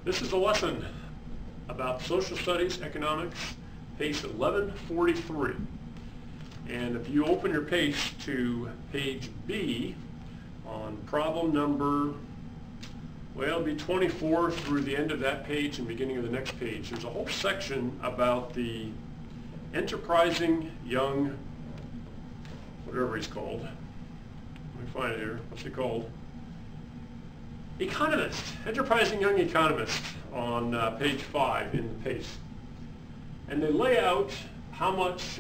This is a lesson about social studies, economics, page 1143. And if you open your page to page B on problem number, well, it'll be 24 through the end of that page and beginning of the next page, there's a whole section about the enterprising young, whatever he's called. Let me find it here. What's he called? Economist, enterprising young economist on page 5 in the PACE. And they lay out how much,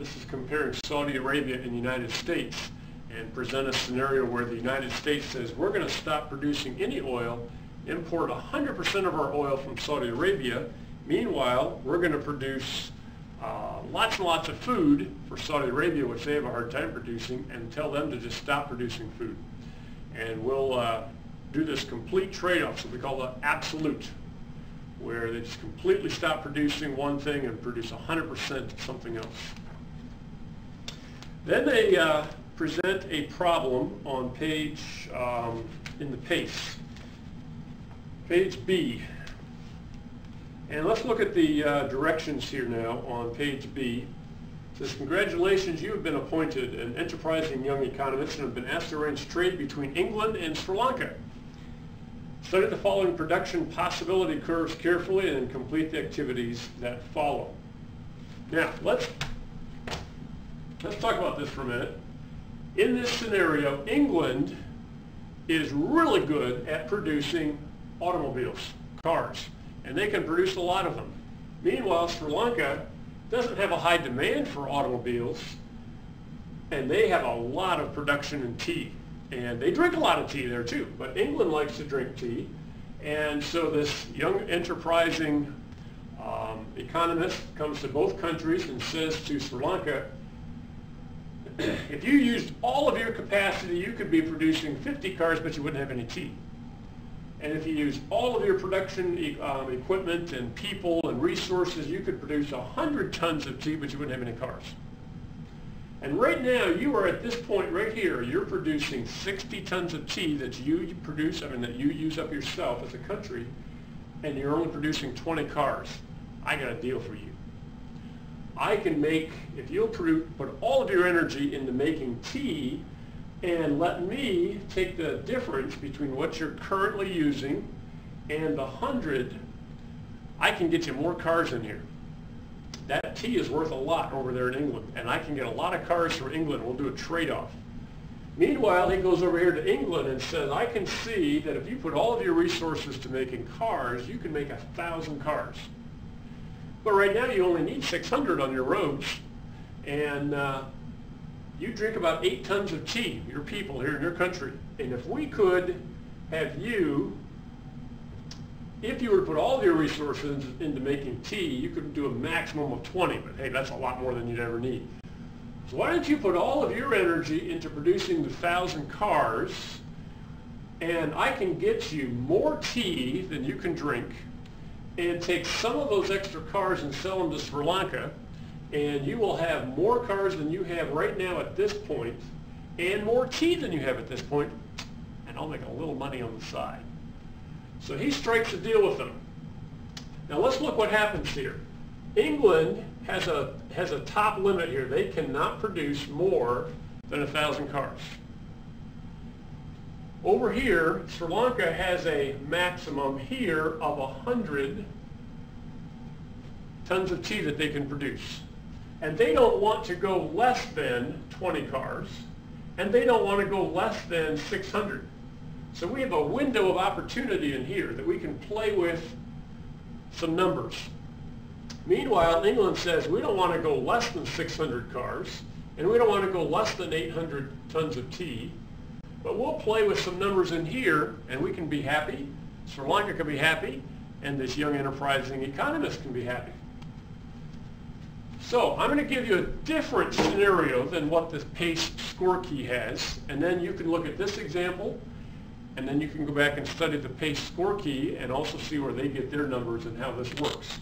this is comparing Saudi Arabia and the United States, and present a scenario where the United States says we're going to stop producing any oil, import 100% of our oil from Saudi Arabia. Meanwhile, we're going to produce lots and lots of food for Saudi Arabia, which they have a hard time producing, and tell them to just stop producing food. And we'll do this complete trade-off, so we call it absolute, where they just completely stop producing one thing and produce 100% of something else. Then they present a problem on page, in the PACE, page B. And let's look at the directions here now on page B. It says, congratulations, you have been appointed an enterprising young economist and have been asked to arrange trade between England and Sri Lanka. Study the following production possibility curves carefully and complete the activities that follow. Now, let's talk about this for a minute. In this scenario, England is really good at producing automobiles, cars, and they can produce a lot of them. Meanwhile, Sri Lanka doesn't have a high demand for automobiles, and they have a lot of production in tea. And they drink a lot of tea there too, but England likes to drink tea. And so this young enterprising economist comes to both countries and says to Sri Lanka, if you used all of your capacity, you could be producing 50 cars, but you wouldn't have any tea. And if you use all of your production equipment and people and resources, you could produce 100 tons of tea, but you wouldn't have any cars. And right now, you are at this point right here, you're producing 60 tons of tea that you produce, that you use up yourself as a country, and you're only producing 20 cars. I got a deal for you. I can make, if you'll put all of your energy into making tea and let me take the difference between what you're currently using and the 100, I can get you more cars in here. That tea is worth a lot over there in England, and I can get a lot of cars for England. We'll do a trade-off. Meanwhile, he goes over here to England and says, I can see that if you put all of your resources to making cars, you can make 1,000 cars. But right now, you only need 600 on your roads, and you drink about 8 tons of tea, your people here in your country. And if we could have you, if you were to put all of your resources into making tea, you could do a maximum of 20, but hey, that's a lot more than you'd ever need. So why don't you put all of your energy into producing the 1,000 cars, and I can get you more tea than you can drink, and take some of those extra cars and sell them to Sri Lanka, and you will have more cars than you have right now at this point, and more tea than you have at this point, and I'll make a little money on the side. So he strikes a deal with them. Now let's look what happens here. England has a top limit here. They cannot produce more than 1,000 cars. Over here, Sri Lanka has a maximum here of 100 tons of tea that they can produce. And they don't want to go less than 20 cars, and they don't want to go less than 600. So we have a window of opportunity in here that we can play with some numbers. Meanwhile, England says we don't want to go less than 600 cars, and we don't want to go less than 800 tons of tea, but we'll play with some numbers in here, and we can be happy, Sri Lanka can be happy, and this young enterprising economist can be happy. So I'm going to give you a different scenario than what this PACE score key has, and then you can look at this example, and then you can go back and study the PACE score key and also see where they get their numbers and how this works.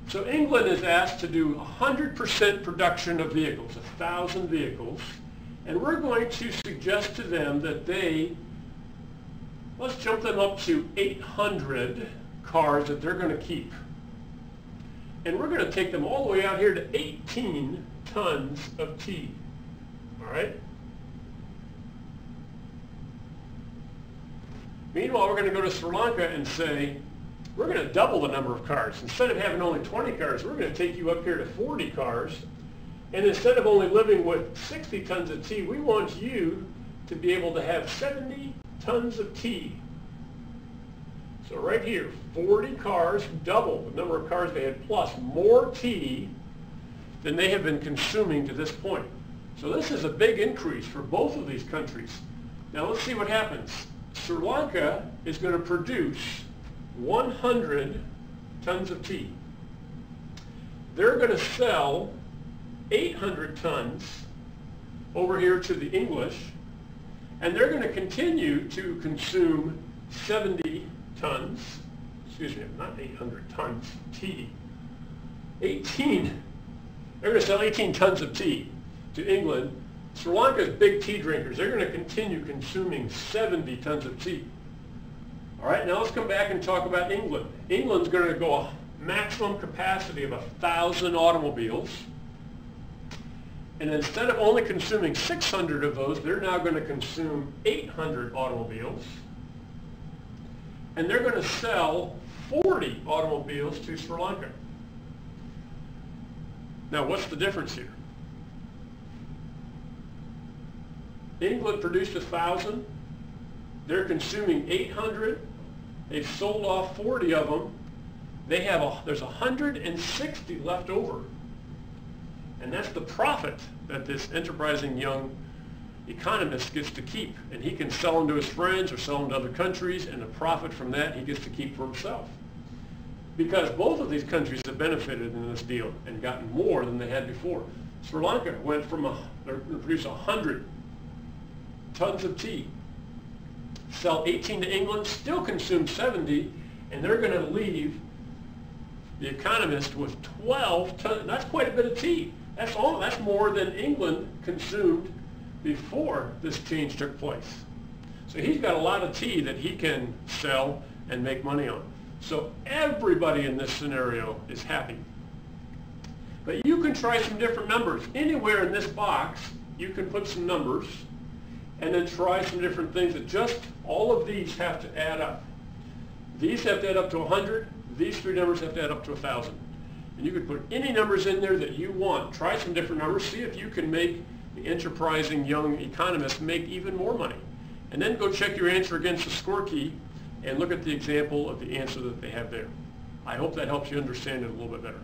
So England is asked to do 100% production of vehicles, 1,000 vehicles, and we're going to suggest to them that they Let's jump them up to 800 cars that they're going to keep. And we're going to take them all the way out here to 18 tons of tea. All right? Meanwhile, we're going to go to Sri Lanka and say, we're going to double the number of cars. Instead of having only 20 cars, we're going to take you up here to 40 cars. And instead of only living with 60 tons of tea, we want you to be able to have 70 tons of tea. So right here, 40 cars, double the number of cars they had, plus more tea than they have been consuming to this point. So this is a big increase for both of these countries. Now let's see what happens. Sri Lanka is going to produce 100 tons of tea. They're going to sell 800 tons over here to the English, and they're going to continue to consume 70 tons, excuse me, not 800 tons, tea. 18, they're going to sell 18 tons of tea to England. Sri Lanka's big tea drinkers, they're going to continue consuming 70 tons of tea. All right, now let's come back and talk about England. England's going to go a maximum capacity of 1,000 automobiles. And instead of only consuming 600 of those, they're now going to consume 800 automobiles. And they're going to sell 40 automobiles to Sri Lanka. Now, what's the difference here? England produced 1,000. They're consuming 800. They've sold off 40 of them. There's 160 left over. And that's the profit that this enterprising young economist gets to keep. And he can sell them to his friends or sell them to other countries, and the profit from that he gets to keep for himself. Because both of these countries have benefited in this deal and gotten more than they had before. Sri Lanka went from they produce 100 tons of tea, sell 18 to England, still consume 70, and they're going to leave the Economist with 12 tons. That's quite a bit of tea. That's more than England consumed before this change took place. So he's got a lot of tea that he can sell and make money on. So everybody in this scenario is happy. But you can try some different numbers. Anywhere in this box, you can put some numbers and then try some different things that just all of these have to add up. These have to add up to 100. These three numbers have to add up to 1,000. And you can put any numbers in there that you want. Try some different numbers. See if you can make the enterprising young economist make even more money. And then go check your answer against the score key and look at the example of the answer that they have there. I hope that helps you understand it a little bit better.